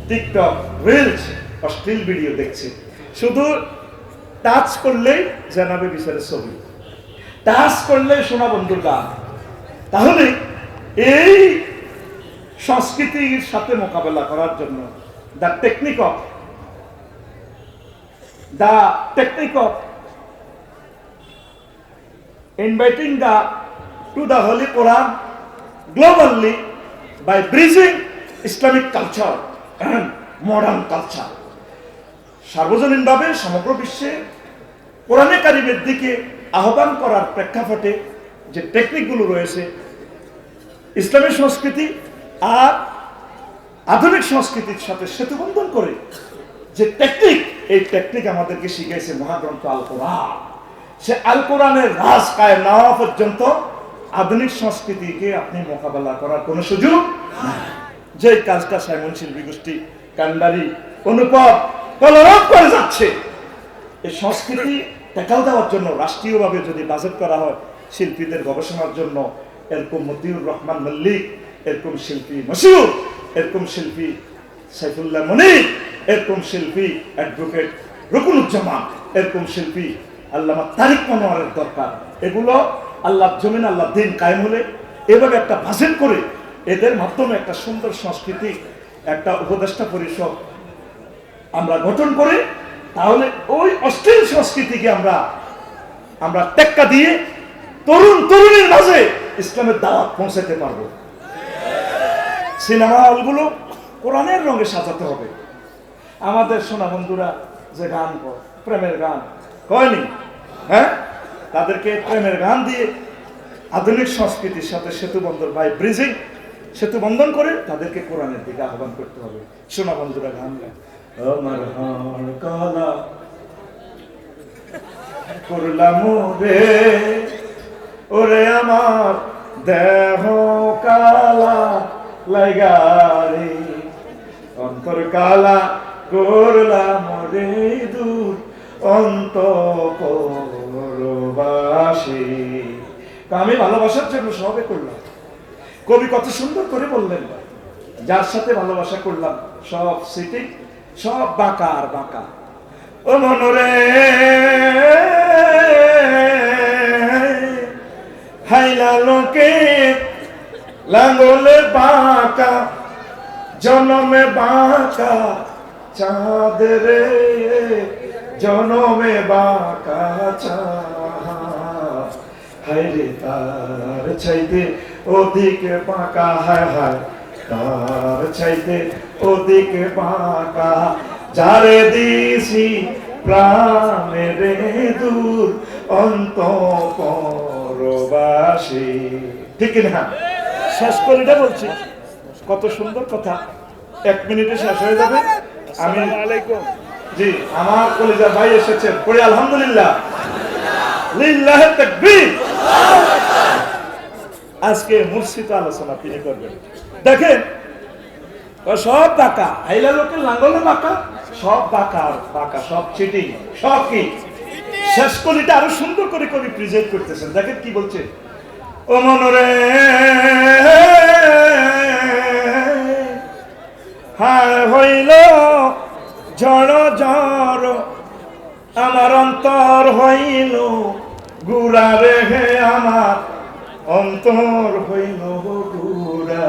TikTok, reels, অশ্লীল video দেখছে। শুধু টাচ করলেই জানাবে বিচারের ছবি, টাচ করলেই সোনা বন্ধুর গান। তাহলে এই সংস্কৃতির সাথে মোকাবেলা করার জন্য the technique of inviting to the Holy Quran globally by bridging Islamic culture and modern culture. সার্বজনীনভাবে সমগ্র বিশ্বে কোরআনে কারিমের দিকে আহ্বান করার প্রেক্ষাপটে যে টেকনিকগুলো রয়েছে, ইসলামী সংস্কৃতি আর আধুনিক সংস্কৃতির সাথে সেতুবন্ধন করে যে টেকনিক, এই টেকনিক আমাদেরকে শিখিয়েছে মহাগ্রন্থ আল কোরআন। সে আল কোরআনের রাজ কায়েম না হওয়া পর্যন্ত আধুনিক সংস্কৃতিকে আপনি মোকাবেলা করার কোনো সুযোগ নাই। যে কাজটা সাইমন শিল্পী গোষ্ঠী, কান্ডারি, অনুপম কলরব করে যাচ্ছে, এই সংস্কৃতি টেকাল দেওয়ার জন্য রাষ্ট্রীয়ভাবে যদি বাজেট করা হয় শিল্পীদের গবেষণার জন্য, এরকম মতিউর রহমান মল্লিক, এরকম শিল্পী মশিউর, এরকম শিল্পী সাইফুল্লাহ মনির, এরকম শিল্পী অ্যাডভোকেট রুকুনুজ্জামান, এরকম শিল্পী আল্লামা তারিক মনোয়ারের দরকার। এগুলো আল্লাহ জমিন, আল্লাহ দিন কায়েম হলে এভাবে একটা বাজেট করে এদের মাধ্যমে একটা সুন্দর সংস্কৃতি, একটা উপদেষ্টা পরিষদ আমরা গঠন করে, তাহলে ওই অশ্লীল সংস্কৃতিকে আমরা টেক্কা দিয়ে তরুণীর মাঝে ইসলামের দাওয়াত পৌঁছাতে পারবো। সিনেমা হলগুলো কোরআনের রঙে সাজাতে হবে। আমাদের সোনা বন্ধুরা যে গান করে, প্রেমের গান হয়নি, হ্যাঁ, তাদেরকে প্রেমের গান দিয়ে আধুনিক সংস্কৃতির সাথে সেতুবন্ধন বাই ব্রিজিং, সেতুবন্ধন করে তাদেরকে কোরআনের দিকে আহ্বান করতে হবে। সোনা বন্ধুরা গান গায়, আমার হার কালা করলাম রে, ওরে আমার দেহ কালা লাগারে, অন্তর কালা করলাম রে দূর অন্তরবাসী। আমি ভালোবাসার জন্য সবে করলাম। কবি কত সুন্দর করে বললেন, যার সাথে ভালোবাসা করলাম সব সিটিং, সব বাঁকা আর বাঁকা। ও মনরে হাইলা লোকে লাঙ্গলে বাঁকা, জনমে বাঁকা চাঁদ রে, জনমে বাঁকা চাঁদ, হায়রে তার চাইতে অধিক বাঁকা, হায় হায় তার চাইতে অধিক বাঁকা, যারে দিছি প্রাণেরে দূর অন্তরবাসী। ঠিক না? শেষ করে এটা বলছি, কত সুন্দর কথা, 1 মিনিটে শেষ হয়ে যাবে। আমি জি, আমার কলিজার ভাই এসেছেন, পড়ি আলহামদুলিল্লাহ, লিল্লাহি তাকবীর। আজকে মুর্শিদ আলোচনা তিনি করবেন। দেখেন সব বাঁকা, হাইলা লোকের লাঙ্গলে বাঁকা, সব বাঁকা বাঁকা, সব চিটিং, সব কি। শেষ কলিটা আরো সুন্দর করে কবি প্রেজেন্ট করতেছেন। দেখেন কি বলছে, ও মনরে হায় হইল ঝড় ঝড়, আমার অন্তর হইল গুড়া রে, হে আমার অন্তর হইল গুড়া,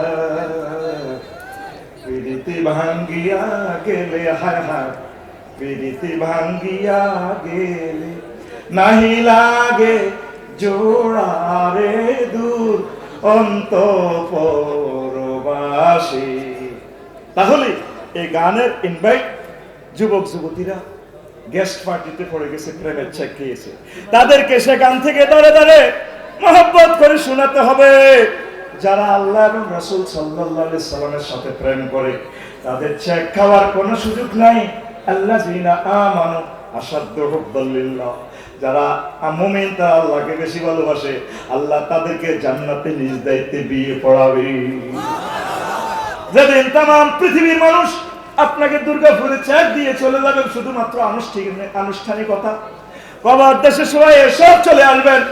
প্রীতি ভাঙ্গিয়া গেলে, হায় হায় প্রীতি ভাঙ্গিয়া গেলে, নাহি লাগে জোড়া রে দূর অন্তরবাসী। তাহলে এই গানের ইনভাইট যুবক যুবতীরা গেস্ট পার্টিতে পড়ে গেছে, প্রেমের চেক খেয়েছে, তাদেরকে সে গান থেকে দাঁড়ে দাঁড়ে মহব্বত করে শোনাতে হবে। যারা আল্লাহ এবং রাসূল সাল্লাল্লাহু আলাইহি সাল্লামের সাথে প্রেম করে তাদের চেক খাওয়ার কোনো সুযোগ নাই। আল্লাযিনা আমানু আশাদ্দু হুব্বাল লিল্লাহ, যারা মুমিন তারা আল্লাহকে বেশি ভালোবাসে, আল্লাহ তাদেরকে জান্নাতে নিজ দায়িত্বে বিয়ে পড়াবে। যেদিন তাম পৃথিবীর মানুষ আপনাকে দুর্গাপুরে চেক দিয়ে চলে যাবেন শুধুমাত্র আনুষ্ঠানিকতা, কবার দেশে সবাই এসব চলে আসবেন,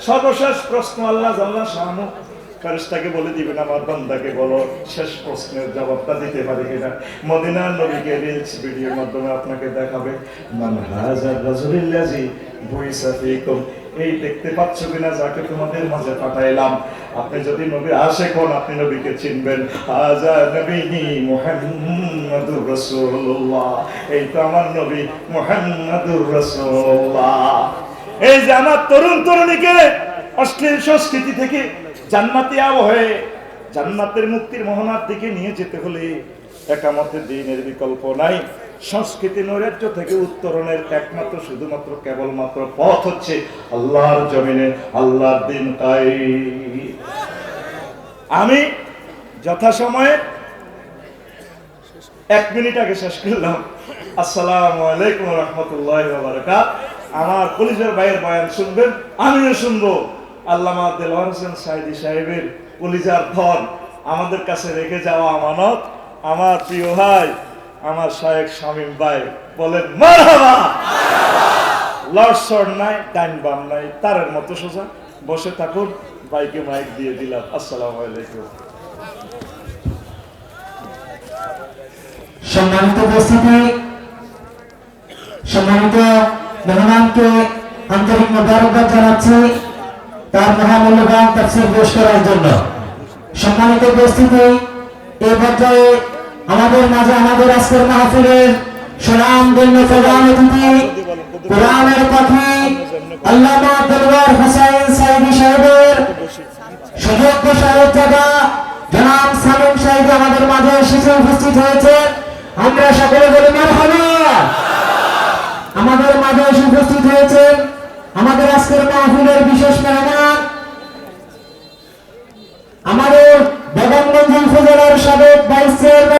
সর্বশেষ প্রশ্ন আল্লাহ জাল্লা শানু ফেরেশতাকে বলে দিবেন আমার বান্দাকে বলো শেষ প্রশ্নের জবাবটা দিতে পারে কিনা। মদিনার নবীকে রিলস ভিডিওর মাধ্যমে আপনাকে দেখাবে, মান হাযার রাজুলিল্লাযী বুইসা ফীকুম, এই দেখতে পাচ্ছ কিনা যাকে তোমাদের মাঝে পাঠাইলাম। আপনি যদি নবী আশিক হন আপনি নবীকে চিনবেন, হাযা নবী মুহাম্মাদুর রাসূলুল্লাহ, এই তো আমার নবী মুহাম্মাদুর রাসূলুল্লাহ। এই যে আমার তরুণ তরুণীকে অশ্লীল সংস্কৃতি থেকে জান্নাতি আবহে জান্নাতের মুক্তির মোহনার দিকে নিয়ে যেতে হলে একামতে দ্বীনের বিকল্প নাই। সংস্কৃতি নৈরাজ্য থেকে উত্তরণের একমাত্র শুধুমাত্র কেবলমাত্র পথ হচ্ছে আল্লাহর জমিনে আল্লাহর দ্বীন কায়েম। আমি যথাসময়ে 1 মিনিট আগে শেষ করলাম। আসসালামু আলাইকুম ওয়া রাহমাতুল্লাহি ওয়া বারাকাতুহু। আমার কলিজার ভাইয়ের বয়ান শুনবেন, আমিও শুনবো। আল্লামা দেলোয়ার হোসেন সাইদি সাহেবের কলিজার ধন আমাদের কাছে রেখে যাওয়া আমানত। আমার প্রিয় ভাই আমার শায়েখ শামীম ভাই বলেন মারহাবা। লড়সড় নাই, ডাইন বাম নাই, তারের মতো সোজা বসে থাকুন। ভাইকে মাইক দিয়ে দিলাম। আসসালামু আলাইকুম। সম্মানিত উপস্থিতি, সম্মানিত মেহমানকে আন্তরিক মোবারকবাদ জানাচ্ছি তার মহামূল্যবান তাফসীর পেশ করার জন্য। সম্মানিত উপস্থিতি, এই পর্যায়ে আমাদের মাঝে আমাদের আজকের মাহফিলের সুনামধন্য প্রধান অতিথি, কোরআনের পাখি আল্লামা দেলোয়ার হোসেন সাইদি সাহেবের সুযোগ্য সহযোগিতা জনাব শামীম সাহেব আমাদের মাঝে এসে উপস্থিত হয়েছে। আমরা সকলে বলি মারহাবা। আমাদের মাঝে এসে উপস্থিত হয়েছেন আমাদের আজকের মাহফিলের বিশেষ মেহমান, আমাদের বেগমগঞ্জ উপজেলার সাবেক ভাইস চেয়ারম্যান